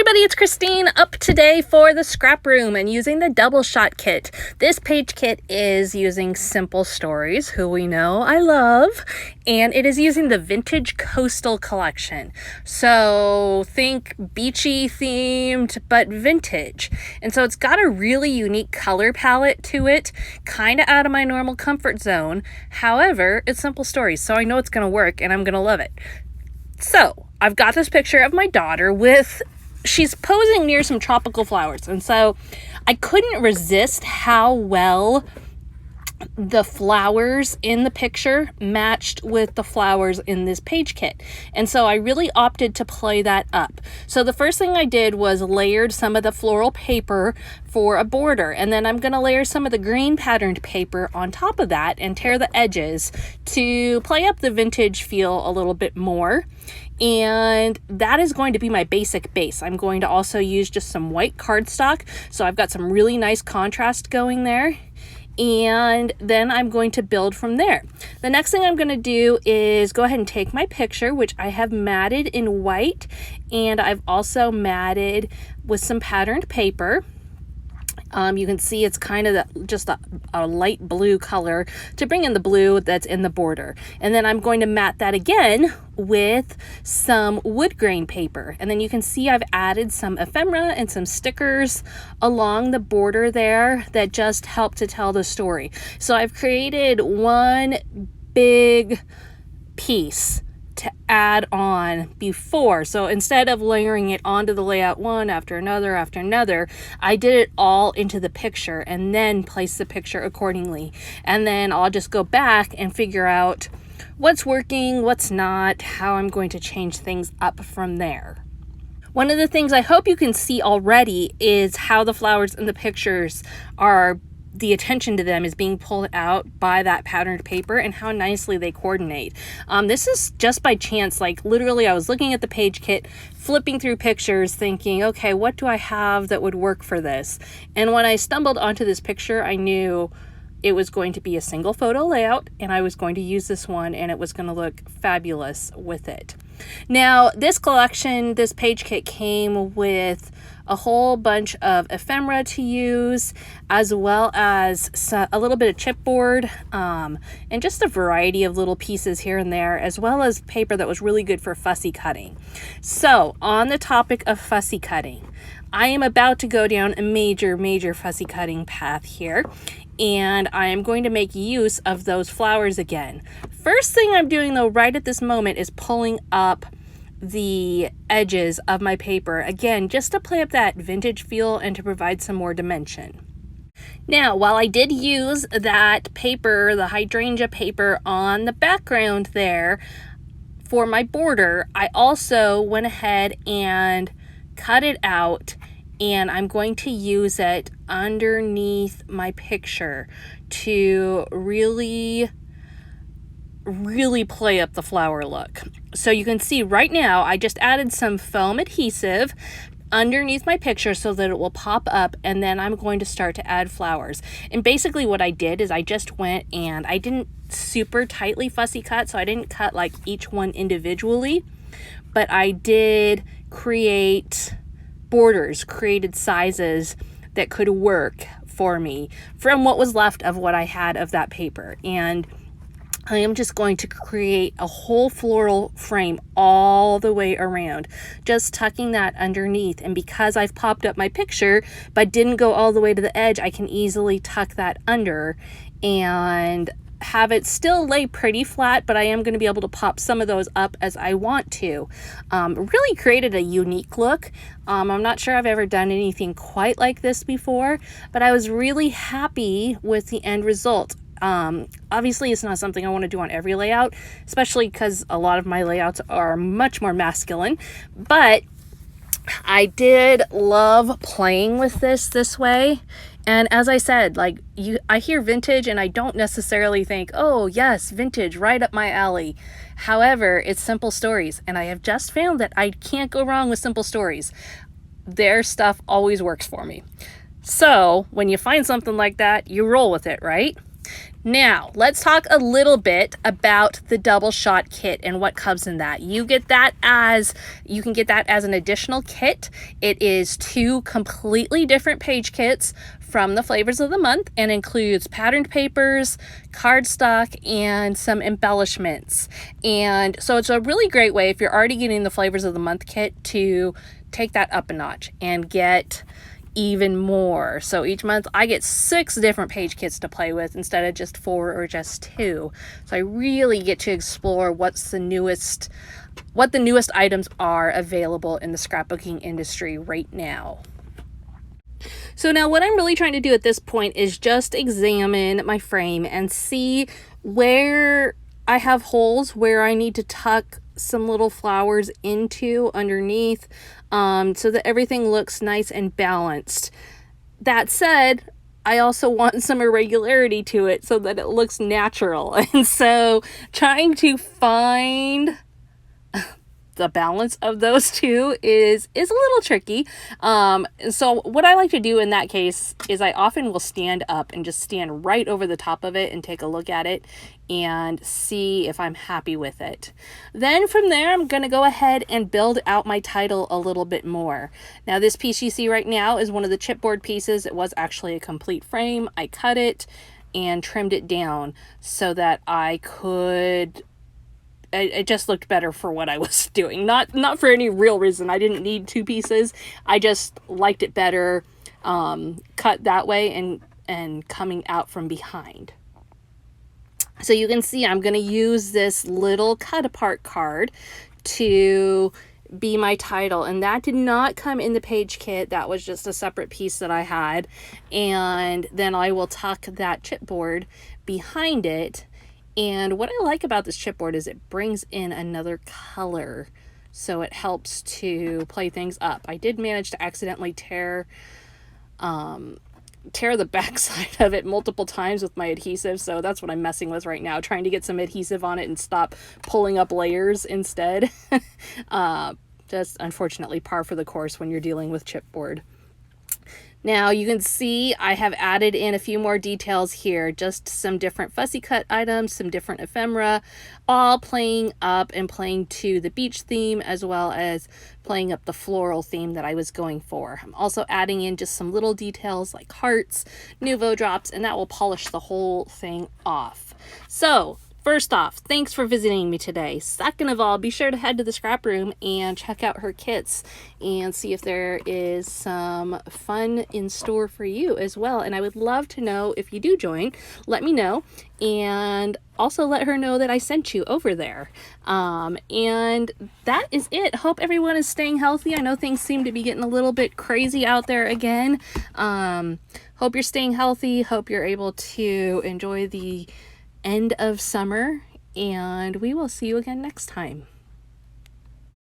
everybody, it's Christine up today for the scrap room and using the double shot kit. This page kit is using Simple Stories, who we know I love, and it is using the Vintage Coastal collection. So think beachy themed, but vintage. And so it's got a really unique color palette to it, kind of out of my normal comfort zone. However, it's Simple Stories, so I know it's going to work and I'm going to love it. So I've got this picture of my daughter she's posing near some tropical flowers. And so I couldn't resist how well the flowers in the picture matched with the flowers in this page kit. And so I really opted to play that up. So the first thing I did was layered some of the floral paper for a border. And then I'm going to layer some of the green patterned paper on top of that and tear the edges to play up the vintage feel a little bit more. And that is going to be my basic base. I'm going to also use just some white cardstock. So I've got some really nice contrast going there. And then I'm going to build from there. The next thing I'm going to do is go ahead and take my picture, which I have matted in white, and I've also matted with some patterned paper. You can see it's kind of just a light blue color to bring in the blue that's in the border. And then I'm going to mat that again with some wood grain paper. And then you can see I've added some ephemera and some stickers along the border there that just help to tell the story. So I've created one big piece to add on before. So instead of layering it onto the layout one after another, I did it all into the picture and then place the picture accordingly. And then I'll just go back and figure out what's working, what's not, how I'm going to change things up from there. One of the things I hope you can see already is how the flowers in the pictures the attention to them is being pulled out by that patterned paper and how nicely they coordinate. This is just by chance. Like literally I was looking at the page kit, flipping through pictures thinking, okay, what do I have that would work for this? And when I stumbled onto this picture, I knew it was going to be a single photo layout and I was going to use this one and it was going to look fabulous with it. Now this collection, this page kit came with a whole bunch of ephemera to use, as well as a little bit of chipboard, and just a variety of little pieces here and there, as well as paper that was really good for fussy cutting. So on the topic of fussy cutting, I am about to go down a major fussy cutting path here, and I am going to make use of those flowers again. First thing I'm doing though right at this moment is pulling up the edges of my paper, again, just to play up that vintage feel and to provide some more dimension. Now, while I did use that paper, the hydrangea paper on the background there for my border, I also went ahead and cut it out and I'm going to use it underneath my picture to really play up the flower look. So you can see right now I just added some foam adhesive underneath my picture so that it will pop up, and then I'm going to start to add flowers. And basically what I did is I just went and I didn't super tightly fussy cut, so I didn't cut like each one individually, but I did create borders, created sizes that could work for me from what was left of what I had of that paper. And I am just going to create a whole floral frame all the way around, just tucking that underneath. And because I've popped up my picture but didn't go all the way to the edge, I can easily tuck that under and have it still lay pretty flat, but I am going to be able to pop some of those up as I want to. Really created a unique look. I'm not sure I've ever done anything quite like this before, but I was really happy with the end result. Obviously it's not something I want to do on every layout, especially because a lot of my layouts are much more masculine, but I did love playing with this way. And as I said, like I hear vintage and I don't necessarily think, oh yes, vintage, right up my alley. However, it's Simple Stories, and I have just found that I can't go wrong with Simple Stories. Their stuff always works for me. So when you find something like that, you roll with it, right? Now, let's talk a little bit about the double shot kit and what comes in that. You can get that as an additional kit. It is 2 completely different page kits from the flavors of the month and includes patterned papers, cardstock, and some embellishments. And so it's a really great way if you're already getting the flavors of the month kit to take that up a notch and get even more. So each month I get 6 different page kits to play with instead of just 4 or just 2. So I really get to explore what the newest items are available in the scrapbooking industry right now. So now what I'm really trying to do at this point is just examine my frame and see where I have holes, where I need to tuck some little flowers into underneath, so that everything looks nice and balanced. That said, I also want some irregularity to it so that it looks natural. And so trying to find the balance of those two is a little tricky. So what I like to do in that case is I often will stand up and just stand right over the top of it and take a look at it and see if I'm happy with it. Then from there, I'm going to go ahead and build out my title a little bit more. Now this piece you see right now is one of the chipboard pieces. It was actually a complete frame. I cut it and trimmed it down so that I could... It just looked better for what I was doing. Not for any real reason. I didn't need 2 pieces. I just liked it better cut that way and coming out from behind. So you can see I'm going to use this little cut apart card to be my title, and that did not come in the page kit. That was just a separate piece that I had, and then I will tuck that chipboard behind it. And what I like about this chipboard is it brings in another color, so it helps to play things up. I did manage to accidentally tear the back side of it multiple times with my adhesive, so that's what I'm messing with right now, trying to get some adhesive on it and stop pulling up layers instead. Just unfortunately par for the course when you're dealing with chipboard. Now you can see I have added in a few more details here, just some different fussy cut items, some different ephemera, all playing up and playing to the beach theme as well as playing up the floral theme that I was going for. I'm also adding in just some little details like hearts, Nuvo drops, and that will polish the whole thing off. So first off, thanks for visiting me today. Second of all, be sure to head to the scrap room and check out her kits and see if there is some fun in store for you as well. And I would love to know if you do join, let me know, and also let her know that I sent you over there. And that is it. Hope everyone is staying healthy. I know things seem to be getting a little bit crazy out there again. Hope you're staying healthy. Hope you're able to enjoy the end of summer, and we will see you again next time.